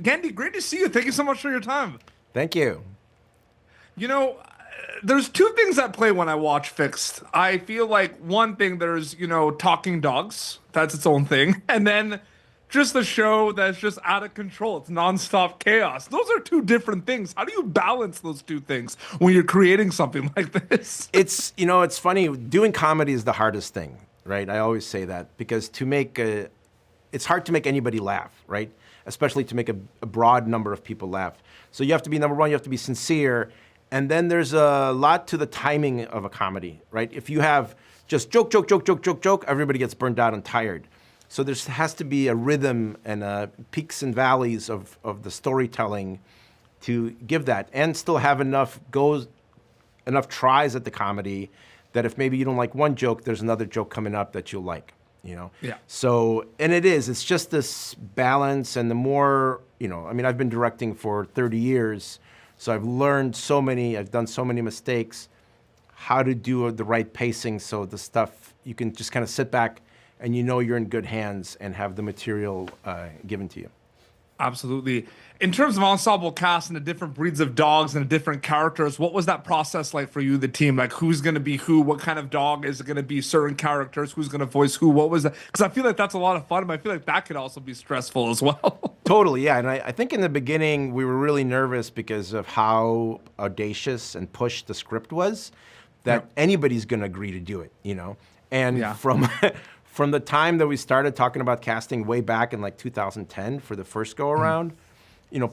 Genndy, great to see you. Thank you so much for your time. Thank you. You know, there's two things at play when I watch Fixed. I feel like one thing, there's, talking dogs. That's its own thing. And then just the show that's just out of control. It's nonstop chaos. Those are two different things. How do you balance those two things when you're creating something like this? It's funny. Doing comedy is the hardest thing, right? I always say that because it's hard to make anybody laugh, right? Especially to make a broad number of people laugh. So you have to be, number one, you have to be sincere. And then there's a lot to the timing of a comedy, right? If you have just joke, everybody gets burned out and tired. So there has to be a rhythm and peaks and valleys of the storytelling to give that, and still have enough tries at the comedy that if maybe you don't like one joke, there's another joke coming up that you'll like, Yeah. So, and it's just this balance, and the more, I've been directing for 30 years, so I've learned I've done so many mistakes, how to do the right pacing so the stuff, you can just kind of sit back and you're in good hands and have the material given to you. Absolutely. In terms of ensemble cast and the different breeds of dogs and the different characters, what was that process like for you, the team? Like, who's going to be who? What kind of dog is it going to be? Certain characters? Who's going to voice who? What was that? Because I feel like that's a lot of fun, but I feel like that could also be stressful as well. Totally, yeah. And I think in the beginning, we were really nervous because of how audacious and pushed the script was, that anybody's going to agree to do it, And from the time that we started talking about casting way back in like 2010 for the first go around,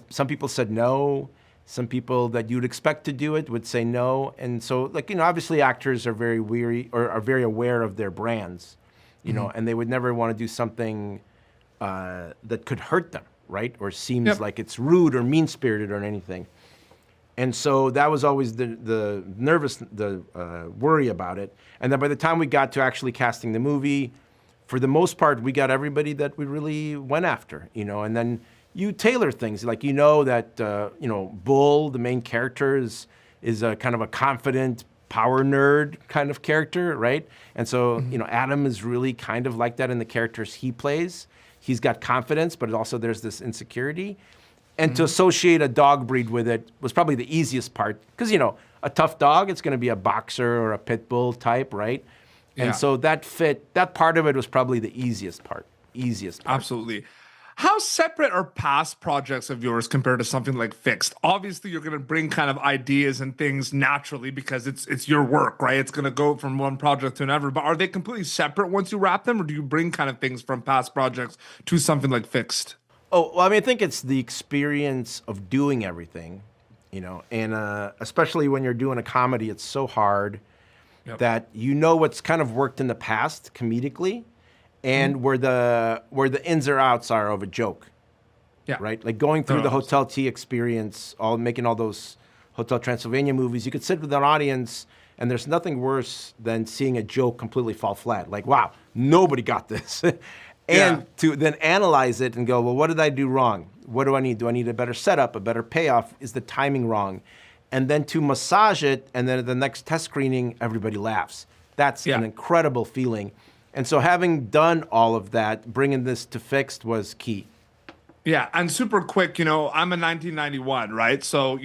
some people said no. Some people that you'd expect to do it would say no. And so, obviously actors are very weary or are very aware of their brands, and they would never want to do something that could hurt them, right? Or seems like it's rude or mean-spirited or anything. And so that was always the worry about it. And then by the time we got to actually casting the movie, for the most part, we got everybody that we really went after, and then you tailor things. Like, that, Bull, the main character, is a kind of a confident power nerd kind of character, right? And so, Adam is really kind of like that in the characters he plays. He's got confidence, but also there's this insecurity. And to associate a dog breed with it was probably the easiest part. Because, a tough dog, it's going to be a boxer or a pit bull type, right? And so that part of it was probably the easiest part. Absolutely. How separate are past projects of yours compared to something like Fixed? Obviously, you're going to bring kind of ideas and things naturally because it's your work, right? It's going to go from one project to another. But are they completely separate once you wrap them, or do you bring kind of things from past projects to something like Fixed? Oh, well, I think it's the experience of doing everything, and especially when you're doing a comedy, it's so hard. That what's kind of worked in the past comedically, and where the ins or outs are of a joke. Yeah. Right? Like going through the Hotel T experience, making all those Hotel Transylvania movies, you could sit with an audience and there's nothing worse than seeing a joke completely fall flat. Like, wow, nobody got this. And to then analyze it and go, well, what did I do wrong? What do I need? Do I need a better setup, a better payoff? Is the timing wrong? And then to massage it, and then at the next test screening, everybody laughs. That's an incredible feeling. And so having done all of that, bringing this to Fixed was key. Yeah, and super quick, I'm a 1991, right? So,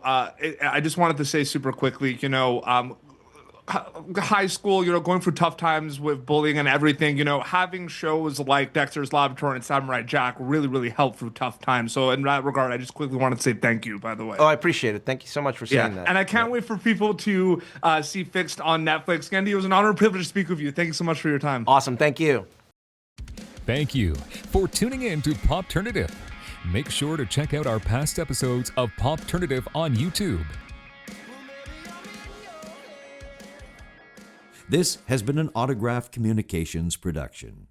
I just wanted to say super quickly, high school, going through tough times with bullying and everything, having shows like Dexter's Laboratory and Samurai Jack really, really helped through tough times. So in that regard, I just quickly wanted to say thank you, by the way. Oh, I appreciate it. Thank you so much for saying that. And I can't wait for people to see Fixed on Netflix. Genndy, it was an honor and privilege to speak with you. Thank you so much for your time. Awesome. Thank you. Thank you for tuning in to Popternative. Make sure to check out our past episodes of Popternative on YouTube. This has been an Autograph Communications production.